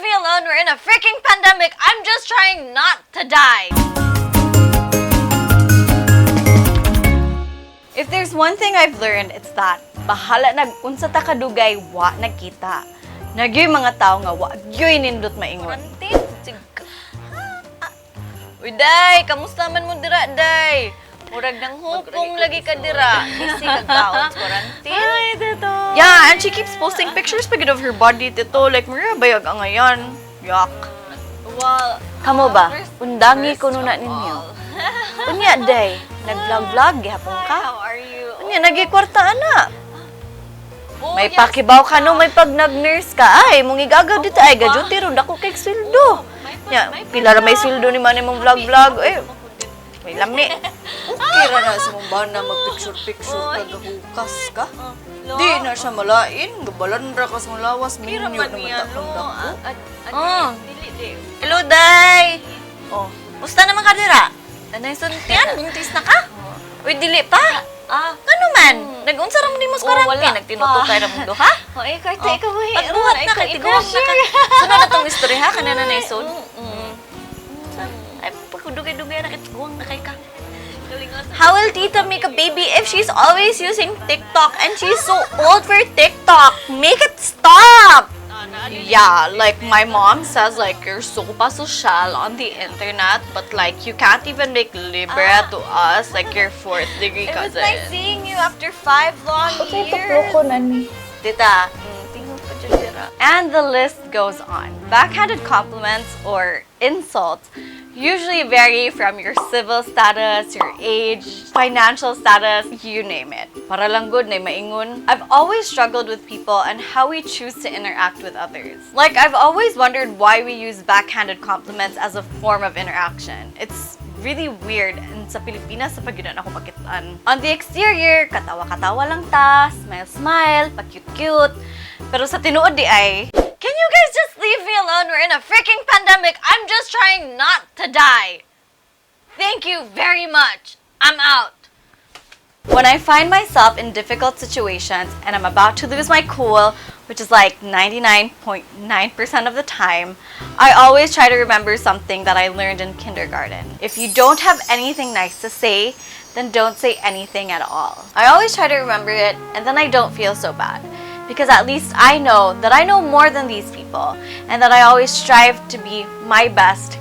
me alone. We're in a freaking pandemic. I'm just trying not to die. If there's one thing I've learned, it's that bahala nag-unsa ta kadugay, wa nagkita. Nagyoy mga tao nga wa gyoy nindot maingon. Uy, Day! Kamusta man mo dira, Day? Murag nang hupong lagi ka dira. Easy kagkaon sa quarantine. Ay, Tito. Yeah, and she keeps posting pictures pag of her body, Tito. Like, Maria, bayag ang ngayon. Yuck. Well, Kamo ba? Undangi ko nuna ninyo. Unya, Day. Nag-vlog-vlog, gihapon ka? How are you? Unya, nagikwarta na. Oh, May yes. pakibaw ka no, may pag nag-nurse ka. Ay, mong igagaw dito. Ay, gajuti ron. Ako kay sweldo. Ya, pila ra may sweldo ni man imong vlog-vlog. Eh, may lami. Okay ra na sa mong bana mag-picture-picture kagahukas ka. Di na siya malain. Gabalan ra ka sa lawas. Minyo naman takong dako. Hello, Day! Oh, musta naman ka dira? Nanay suntian, buntis na ka? Uy, dili pa. Kano man? Nag-unsa ra mo din mo sa quarantine? Nagtinutukay ra mo duha? Ay, kahit ikaw eh. Pagbuhat na ka, tinuwag na ka. Sunod na tong istorya ha, kanina na isod. Ay, pagkudugay-dugay na kitiguang na kay ka. How will Tita make a baby if she's always using TikTok and she's so old for TikTok? Make it stop! Yeah, like my mom says, like, you're so social on the internet, but like, you can't even make Libra to us, like your 4th degree It was cousin. nice seeing you after 5 long years. nani. Tita, tingnan pa dyan dira. And the list goes on. Backhanded compliments or insults usually vary from your civil status, your age, financial status, you name it. Para lang good na maingon. I've always struggled with people and how we choose to interact with others. Like, I've always wondered why we use backhanded compliments as a form of interaction. It's really weird, and sa Pilipinas, sa paginan ako pakitaan. On the exterior, katawa-katawa lang ta, smile-smile, pa-cute-cute. Pero sa tinuod di ay, can you guys just leave me alone? We're in a freaking pandemic. I'm just trying not to die. Thank you very much. I'm out. When I find myself in difficult situations and I'm about to lose my cool, which is like 99.9% of the time, I always try to remember something that I learned in kindergarten. If you don't have anything nice to say, then don't say anything at all. I always try to remember it, and then I don't feel so bad. Because at least I know that I know more than these people, and that I always strive to be my best,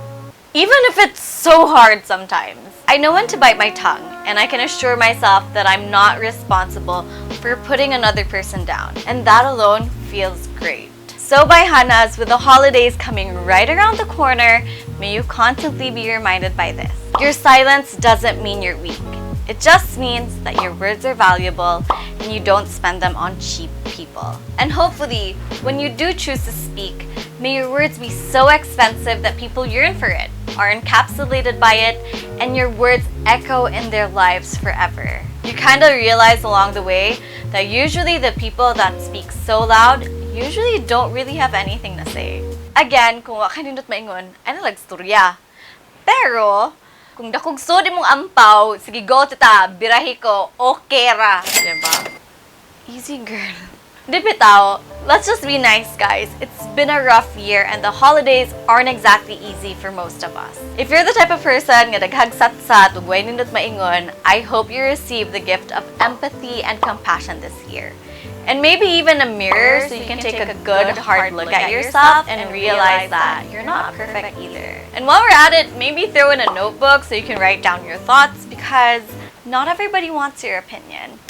even if it's so hard sometimes. I know when to bite my tongue, and I can assure myself that I'm not responsible for putting another person down, and that alone feels great. So by Hanas, with the holidays coming right around the corner, may you constantly be reminded by this. Your silence doesn't mean you're weak. It just means that your words are valuable and you don't spend them on cheap people. And hopefully, when you do choose to speak, may your words be so expensive that people yearn for it, are encapsulated by it, and your words echo in their lives forever. You kind of realize along the way that usually the people that speak so loud usually don't really have anything to say. Again, kung wa kanindot maingon, ano lagstorya. Pero, kung dakog sodi mong ampaw, sige go tita, birahi ko, okay ra. Diba? Easy girl. Di bitaw, let's just be nice guys. It's been a rough year and the holidays aren't exactly easy for most of us. If you're the type of person nga daghagsat-sat ug way nindot maingon, I hope you receive the gift of empathy and compassion this year. And maybe even a mirror so you can take a good, hard look at yourself and realize that you're not perfect either. And while we're at it, maybe throw in a notebook so you can write down your thoughts because not everybody wants your opinion.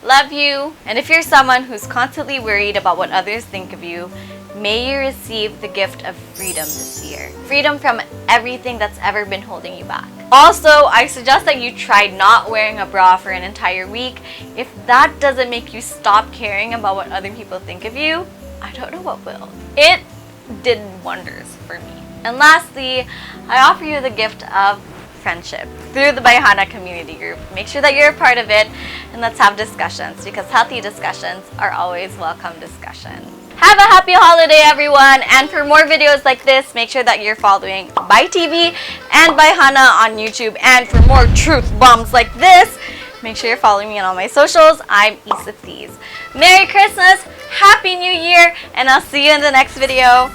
Love you. And if you're someone who's constantly worried about what others think of you, may you receive the gift of freedom this year. Freedom from everything that's ever been holding you back. Also, I suggest that you try not wearing a bra for an entire week. If that doesn't make you stop caring about what other people think of you, I don't know what will. It did wonders for me. And lastly, I offer you the gift of friendship through the Bayhana community group. Make sure that you're a part of it and let's have discussions because healthy discussions are always welcome discussions. Have a happy holiday, everyone! And for more videos like this, make sure that you're following By TV and By Hana on YouTube. And for more truth bombs like this, make sure you're following me on all my socials. I'm Issa Please. Merry Christmas, Happy New Year, and I'll see you in the next video.